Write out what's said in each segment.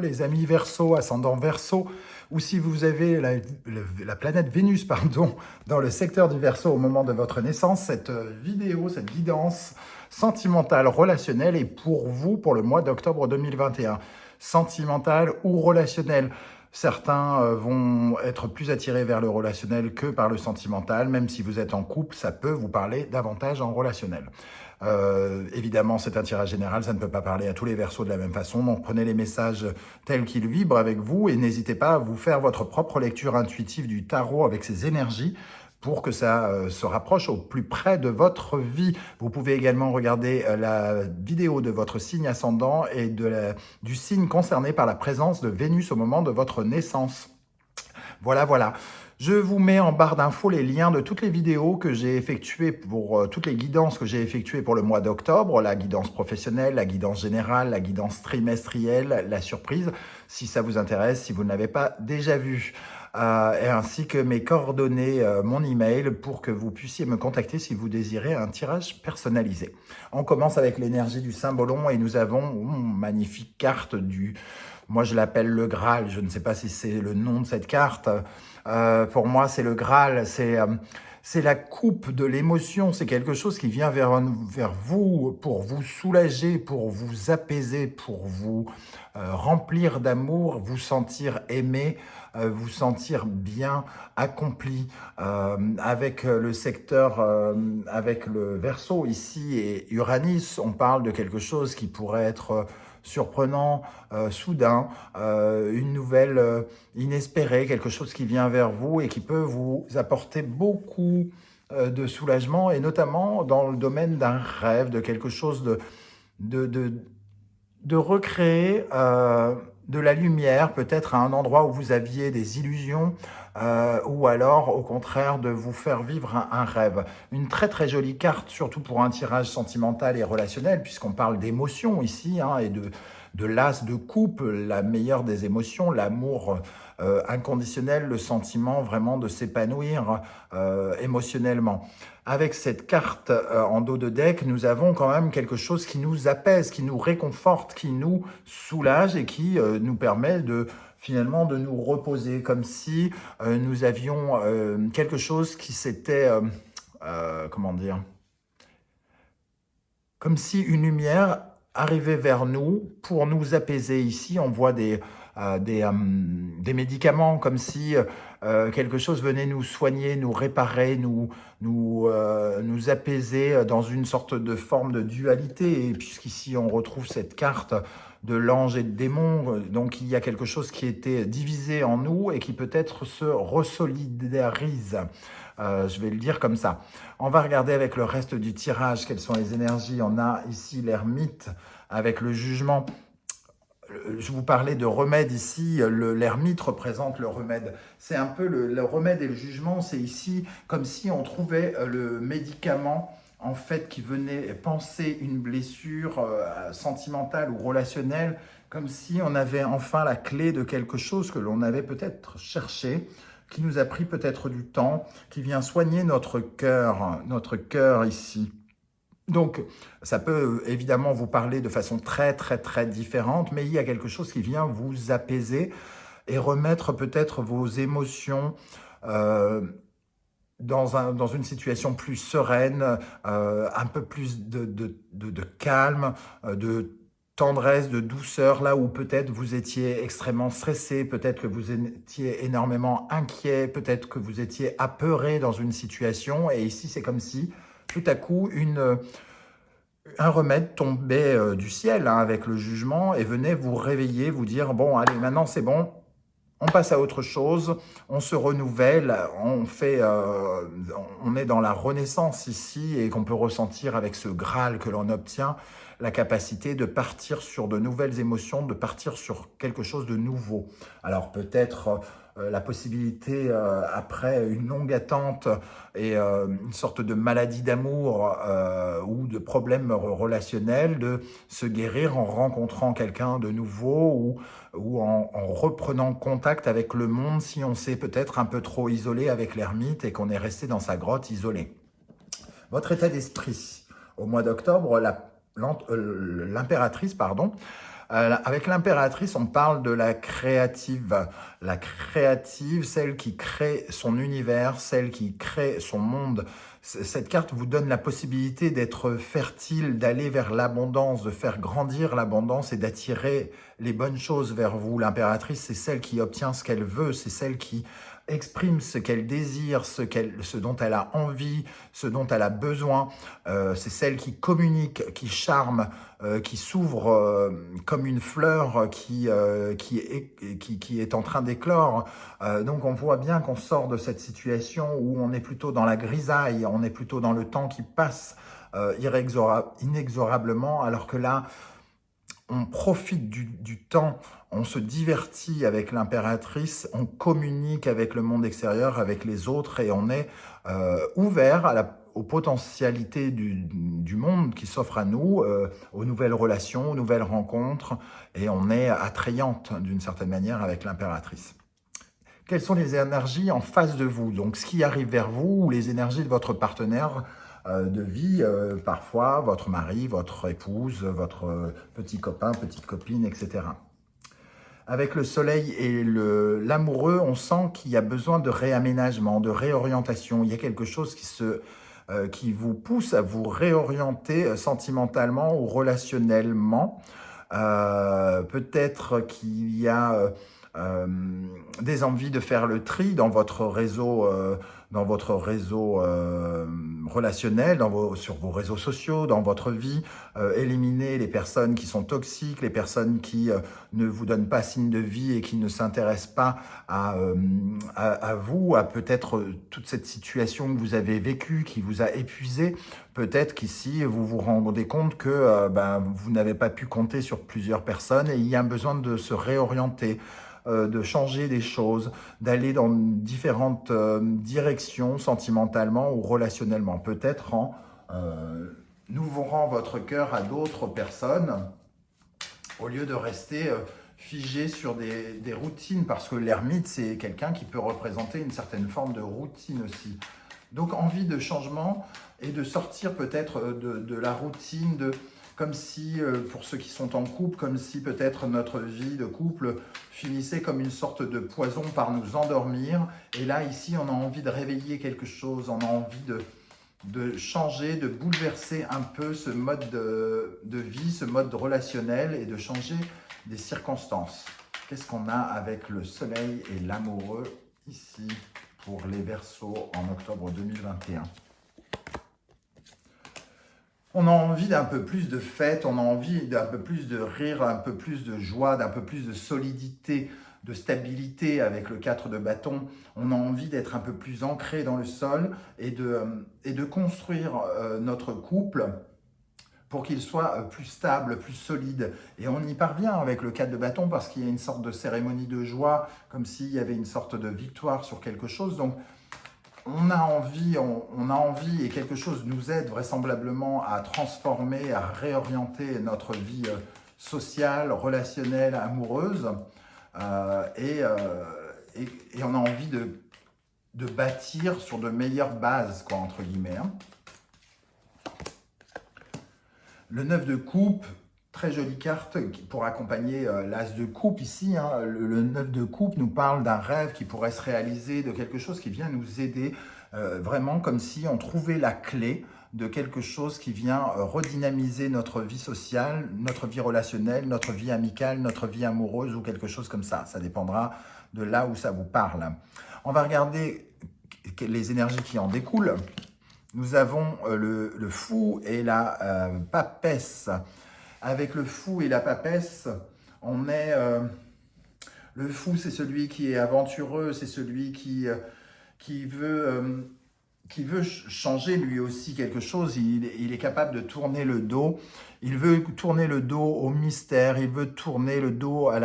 les amis Verseau, ascendant Verseau, ou si vous avez la planète Vénus, pardon, dans le secteur du Verseau au moment de votre naissance, cette vidéo, cette guidance sentimentale, relationnelle est pour vous pour le mois d'octobre 2021. Sentimentale ou relationnelle. Certains vont être plus attirés vers le relationnel que par le sentimental. Même si vous êtes en couple, ça peut vous parler davantage en relationnel. Évidemment, c'est un tirage général, ça ne peut pas parler à tous les Verseaux de la même façon. Donc, prenez les messages tels qu'ils vibrent avec vous et n'hésitez pas à vous faire votre propre lecture intuitive du tarot avec ses énergies pour que ça se rapproche au plus près de votre vie. Vous pouvez également regarder la vidéo de votre signe ascendant et du signe concerné par la présence de Vénus au moment de votre naissance. Voilà, voilà. Je vous mets en barre d'infos les liens de toutes les vidéos que j'ai effectuées pour toutes les guidances que j'ai effectuées pour le mois d'octobre, la guidance professionnelle, la guidance générale, la guidance trimestrielle, la surprise, si ça vous intéresse, si vous ne l'avez pas déjà vu. Et ainsi que mes coordonnées, mon email, pour que vous puissiez me contacter si vous désirez un tirage personnalisé. On commence avec l'énergie du Symbolon et nous avons une magnifique carte du... Moi, je l'appelle le Graal. Je ne sais pas si c'est le nom de cette carte. Pour moi, c'est le Graal. C'est la coupe de l'émotion. C'est quelque chose qui vient vers vous pour vous soulager, pour vous apaiser, pour vous remplir d'amour, vous sentir aimé, vous sentir bien accompli. Avec le secteur, avec le Verseau ici et Uranus, on parle de quelque chose qui pourrait être surprenant, soudain, une nouvelle inespérée, quelque chose qui vient vers vous et qui peut vous apporter beaucoup de soulagement, et notamment dans le domaine d'un rêve, de quelque chose de recréer de la lumière, peut-être à un endroit où vous aviez des illusions, ou alors au contraire de vous faire vivre un rêve. Une très très jolie carte, surtout pour un tirage sentimental et relationnel, puisqu'on parle d'émotions ici, hein, et de l'as de coupe, la meilleure des émotions, l'amour inconditionnel, le sentiment vraiment de s'épanouir émotionnellement. Avec cette carte en dos de deck, nous avons quand même quelque chose qui nous apaise, qui nous réconforte, qui nous soulage et qui nous permet finalement de nous reposer, comme si nous avions quelque chose qui s'était, comment dire, comme si une lumière arrivait vers nous pour nous apaiser. Ici, on voit des médicaments, comme si quelque chose venait nous soigner, nous réparer, nous apaiser dans une sorte de forme de dualité. Et puisqu'ici, on retrouve cette carte de l'ange et de démon, donc il y a quelque chose qui était divisé en nous et qui peut-être se resolidarise. Je vais le dire comme ça. On va regarder avec le reste du tirage quelles sont les énergies. On a ici l'ermite avec le jugement. Je vous parlais de remède ici, l'ermite représente le remède. C'est un peu le remède et le jugement, c'est ici comme si on trouvait le médicament en fait qui venait panser une blessure sentimentale ou relationnelle, comme si on avait enfin la clé de quelque chose que l'on avait peut-être cherché, qui nous a pris peut-être du temps, qui vient soigner notre cœur ici. Donc, ça peut évidemment vous parler de façon très, très, très différente, mais il y a quelque chose qui vient vous apaiser et remettre peut-être vos émotions dans une situation plus sereine, un peu plus de calme, de tendresse, de douceur, là où peut-être vous étiez extrêmement stressé, peut-être que vous étiez énormément inquiet, peut-être que vous étiez apeuré dans une situation, et ici c'est comme si tout à coup un remède tombait du ciel, hein, avec le jugement, et venait vous réveiller, vous dire « bon, allez, maintenant c'est bon, on passe à autre chose, on se renouvelle, on est dans la renaissance ici, et qu'on peut ressentir avec ce Graal que l'on obtient, la capacité de partir sur de nouvelles émotions, de partir sur quelque chose de nouveau. » Alors peut-être la possibilité, après une longue attente et une sorte de maladie d'amour ou de problème relationnel, de se guérir en rencontrant quelqu'un de nouveau ou en reprenant contact avec le monde si on s'est peut-être un peu trop isolé avec l'ermite et qu'on est resté dans sa grotte isolé. Votre état d'esprit au mois d'octobre, l'impératrice, pardon. Avec l'impératrice, on parle de la créative, celle qui crée son univers, celle qui crée son monde. Cette carte vous donne la possibilité d'être fertile, d'aller vers l'abondance, de faire grandir l'abondance et d'attirer les bonnes choses vers vous. L'impératrice, c'est celle qui obtient ce qu'elle veut, c'est celle qui exprime ce qu'elle désire, ce dont elle a envie, ce dont elle a besoin. C'est celle qui communique, qui charme, qui s'ouvre comme une fleur qui est en train d'éclore. Donc on voit bien qu'on sort de cette situation où on est plutôt dans la grisaille, on est plutôt dans le temps qui passe inexorablement, alors que là, on profite du temps, on se divertit avec l'impératrice, on communique avec le monde extérieur, avec les autres, et on est ouvert aux potentialités du monde qui s'offre à nous, aux nouvelles relations, aux nouvelles rencontres, et on est attrayante d'une certaine manière avec l'impératrice. Quelles sont les énergies en face de vous? Donc, ce qui arrive vers vous, ou les énergies de votre partenaire de vie, parfois votre mari, votre épouse, votre petit copain, petite copine, etc. Avec le soleil et l'amoureux, on sent qu'il y a besoin de réaménagement, de réorientation. Il y a quelque chose qui vous pousse à vous réorienter sentimentalement ou relationnellement. Peut-être qu'il y a des envies de faire le tri dans votre réseau relationnel, sur vos réseaux sociaux, dans votre vie, éliminer les personnes qui sont toxiques, les personnes qui ne vous donnent pas signe de vie et qui ne s'intéressent pas à vous, à peut-être toute cette situation que vous avez vécue, qui vous a épuisé. Peut-être qu'ici, vous vous rendez compte que vous n'avez pas pu compter sur plusieurs personnes et il y a besoin de se réorienter, de changer des choses, d'aller dans différentes directions sentimentalement ou relationnellement. Peut-être en ouvrant votre cœur à d'autres personnes au lieu de rester figé sur des routines, parce que l'ermite, c'est quelqu'un qui peut représenter une certaine forme de routine aussi. Donc envie de changement et de sortir peut-être de la routine, comme si, pour ceux qui sont en couple, comme si peut-être notre vie de couple finissait comme une sorte de poison par nous endormir. Et là, ici, on a envie de réveiller quelque chose, on a envie de changer, de bouleverser un peu ce mode de vie, ce mode relationnel et de changer des circonstances. Qu'est-ce qu'on a avec le soleil et l'amoureux ici pour les Verseaux en octobre 2021? On a envie d'un peu plus de fête, on a envie d'un peu plus de rire, un peu plus de joie, d'un peu plus de solidité, de stabilité avec le 4 de bâton. On a envie d'être un peu plus ancré dans le sol et de construire notre couple pour qu'il soit plus stable, plus solide. Et on y parvient avec le 4 de bâton parce qu'il y a une sorte de cérémonie de joie, comme s'il y avait une sorte de victoire sur quelque chose. Donc, on a envie et quelque chose nous aide vraisemblablement à transformer, à réorienter notre vie sociale, relationnelle, amoureuse. Et on a envie de bâtir sur de meilleures bases, quoi, entre guillemets. Hein. Le 9 de coupe, très jolie carte pour accompagner l'as de coupe ici. Hein. Le 9 de coupe nous parle d'un rêve qui pourrait se réaliser, de quelque chose qui vient nous aider, vraiment comme si on trouvait la clé de quelque chose qui vient redynamiser notre vie sociale, notre vie relationnelle, notre vie amicale, notre vie amoureuse ou quelque chose comme ça. Ça dépendra de là où ça vous parle. On va regarder les énergies qui en découlent. Nous avons le fou et la papesse. Avec le fou et la papesse, on est... le fou, c'est celui qui est aventureux, c'est celui qui veut changer lui aussi quelque chose. Il est capable de tourner le dos. Il veut tourner le dos au mystère. Il veut tourner le dos à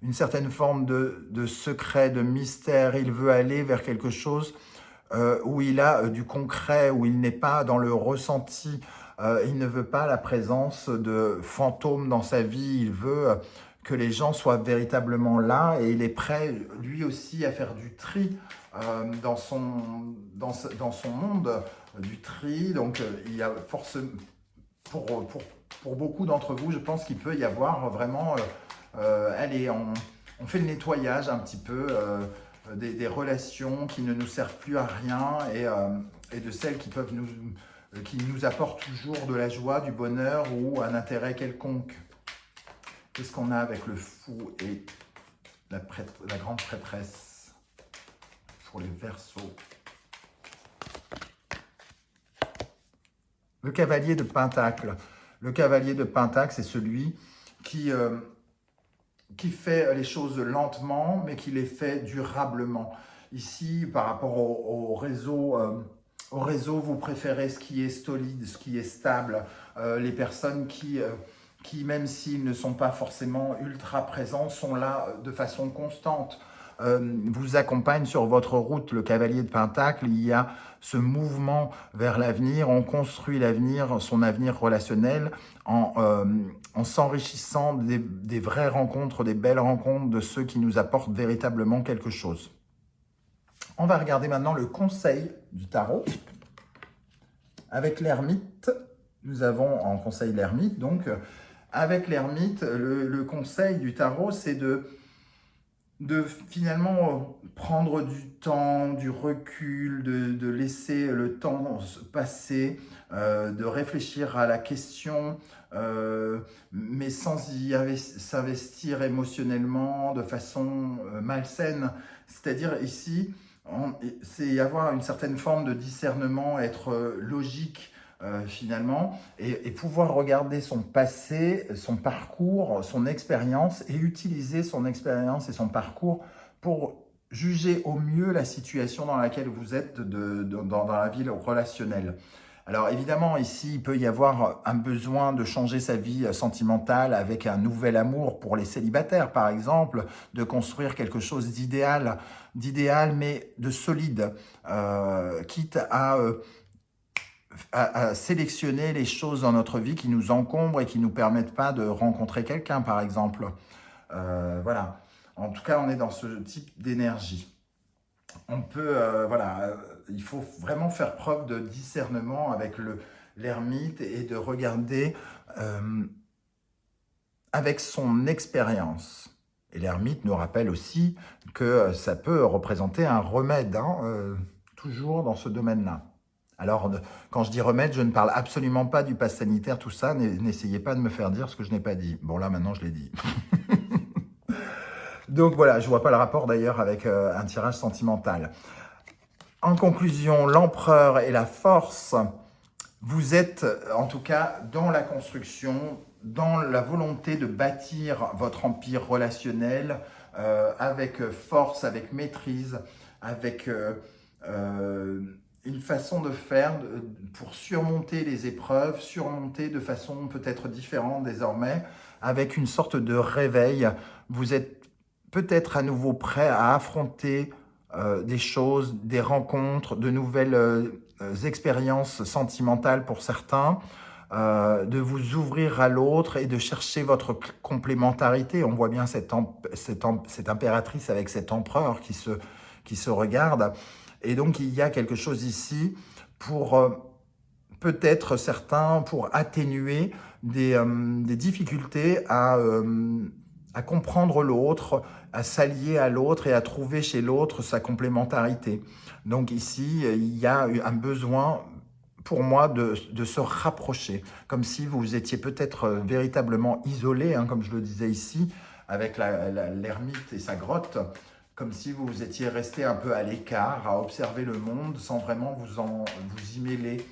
une certaine forme de secret, de mystère. Il veut aller vers quelque chose où il a du concret, où il n'est pas dans le ressenti. Il ne veut pas la présence de fantômes dans sa vie. Il veut que les gens soient véritablement là et il est prêt, lui aussi, à faire du tri dans son monde, du tri. Donc, il y a pour beaucoup d'entre vous, je pense qu'il peut y avoir vraiment, allez, on fait le nettoyage un petit peu des relations qui ne nous servent plus à rien et de celles qui nous apportent toujours de la joie, du bonheur ou un intérêt quelconque. Qu'est-ce qu'on a avec le fou et la grande prêtresse pour les Verseaux? Le cavalier de Pentacle. Le cavalier de Pentacle, c'est celui qui fait les choses lentement, mais qui les fait durablement. Ici, par rapport au réseau, vous préférez ce qui est solide, ce qui est stable. Les personnes qui, même s'ils ne sont pas forcément ultra présents, sont là de façon constante. Vous accompagne sur votre route, le cavalier de Pentacle. Il y a ce mouvement vers l'avenir. On construit l'avenir, son avenir relationnel, en s'enrichissant des vraies rencontres, des belles rencontres, de ceux qui nous apportent véritablement quelque chose. On va regarder maintenant le conseil du tarot. Avec l'ermite, nous avons en conseil l'ermite. Donc, avec l'ermite, le conseil du tarot, c'est de finalement prendre du temps, du recul, de laisser le temps passer, de réfléchir à la question, mais sans s'investir émotionnellement de façon malsaine. C'est-à-dire ici, c'est avoir une certaine forme de discernement, être logique, finalement, et pouvoir regarder son passé, son parcours, son expérience, et utiliser son expérience et son parcours pour juger au mieux la situation dans laquelle vous êtes dans la vie relationnelle. Alors évidemment, ici, il peut y avoir un besoin de changer sa vie sentimentale avec un nouvel amour pour les célibataires, par exemple, de construire quelque chose d'idéal, mais de solide, quitte à sélectionner les choses dans notre vie qui nous encombrent et qui ne nous permettent pas de rencontrer quelqu'un, par exemple. Voilà. En tout cas, on est dans ce type d'énergie. On peut, il faut vraiment faire preuve de discernement avec l'ermite et de regarder avec son expérience. Et l'ermite nous rappelle aussi que ça peut représenter un remède, toujours dans ce domaine-là. Alors, quand je dis remède, je ne parle absolument pas du pass sanitaire, tout ça. N'essayez pas de me faire dire ce que je n'ai pas dit. Bon, là, maintenant, je l'ai dit. Donc, voilà, je ne vois pas le rapport, d'ailleurs, avec un tirage sentimental. En conclusion, l'empereur et la force, vous êtes, en tout cas, dans la construction, dans la volonté de bâtir votre empire relationnel avec force, avec maîtrise, avec une façon de faire pour surmonter les épreuves, surmonter de façon peut-être différente désormais, avec une sorte de réveil. Vous êtes peut-être à nouveau prêt à affronter des choses, des rencontres, de nouvelles expériences sentimentales pour certains, de vous ouvrir à l'autre et de chercher votre complémentarité. On voit bien cette impératrice avec cet empereur qui se regarde. Et donc, il y a quelque chose ici pour peut-être certains, pour atténuer des difficultés à comprendre l'autre, à s'allier à l'autre et à trouver chez l'autre sa complémentarité. Donc ici, il y a un besoin pour moi de se rapprocher, comme si vous étiez peut-être véritablement isolé, comme je le disais ici, avec l'ermite et sa grotte, comme si vous étiez resté un peu à l'écart, à observer le monde sans vraiment vous y mêler.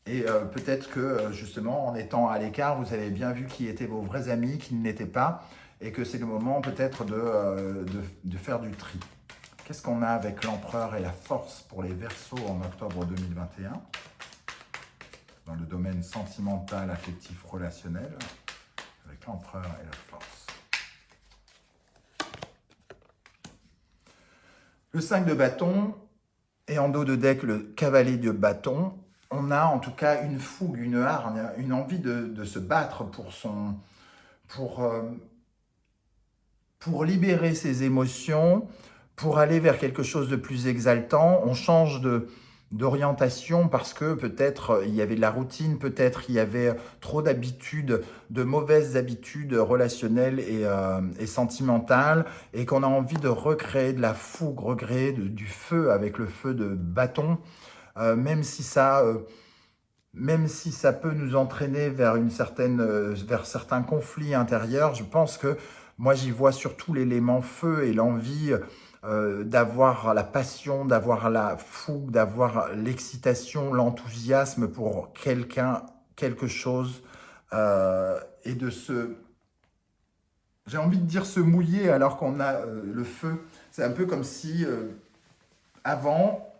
Et peut-être que justement, en étant à l'écart, vous avez bien vu qui étaient vos vrais amis, qui ne l'étaient pas, et que c'est le moment peut-être de faire du tri. Qu'est-ce qu'on a avec l'empereur et la force pour les Verseaux en octobre 2021 dans le domaine sentimental, affectif, relationnel, avec l'empereur et la force. Le 5 de bâton et en dos de deck le cavalier de bâton. On a en tout cas une fougue, une hargne, une envie de se battre pour libérer ses émotions, pour aller vers quelque chose de plus exaltant. On change d'orientation parce que peut-être il y avait de la routine, peut-être il y avait trop d'habitudes, de mauvaises habitudes relationnelles et sentimentales, et qu'on a envie de recréer de la fougue, recréer du feu avec le feu de bâton, même si ça peut nous entraîner vers vers certains conflits intérieurs. Je pense que moi j'y vois surtout l'élément feu et l'envie d'avoir la passion, d'avoir la fougue, d'avoir l'excitation, l'enthousiasme pour quelqu'un, quelque chose, et j'ai envie de dire se mouiller alors qu'on a le feu. C'est un peu comme si avant,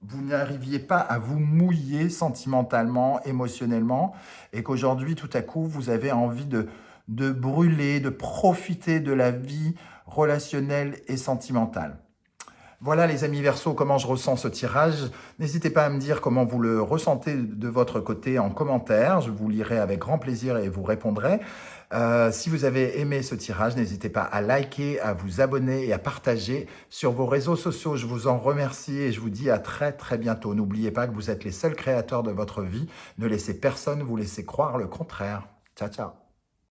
vous n'arriviez pas à vous mouiller sentimentalement, émotionnellement, et qu'aujourd'hui, tout à coup, vous avez envie de brûler, de profiter de la vie relationnelle et sentimentale. Voilà les amis Verseau, comment je ressens ce tirage. N'hésitez pas à me dire comment vous le ressentez de votre côté en commentaire. Je vous lirai avec grand plaisir et vous répondrai. Si vous avez aimé ce tirage, n'hésitez pas à liker, à vous abonner et à partager sur vos réseaux sociaux. Je vous en remercie et je vous dis à très très bientôt. N'oubliez pas que vous êtes les seuls créateurs de votre vie. Ne laissez personne vous laisser croire le contraire. Ciao, ciao.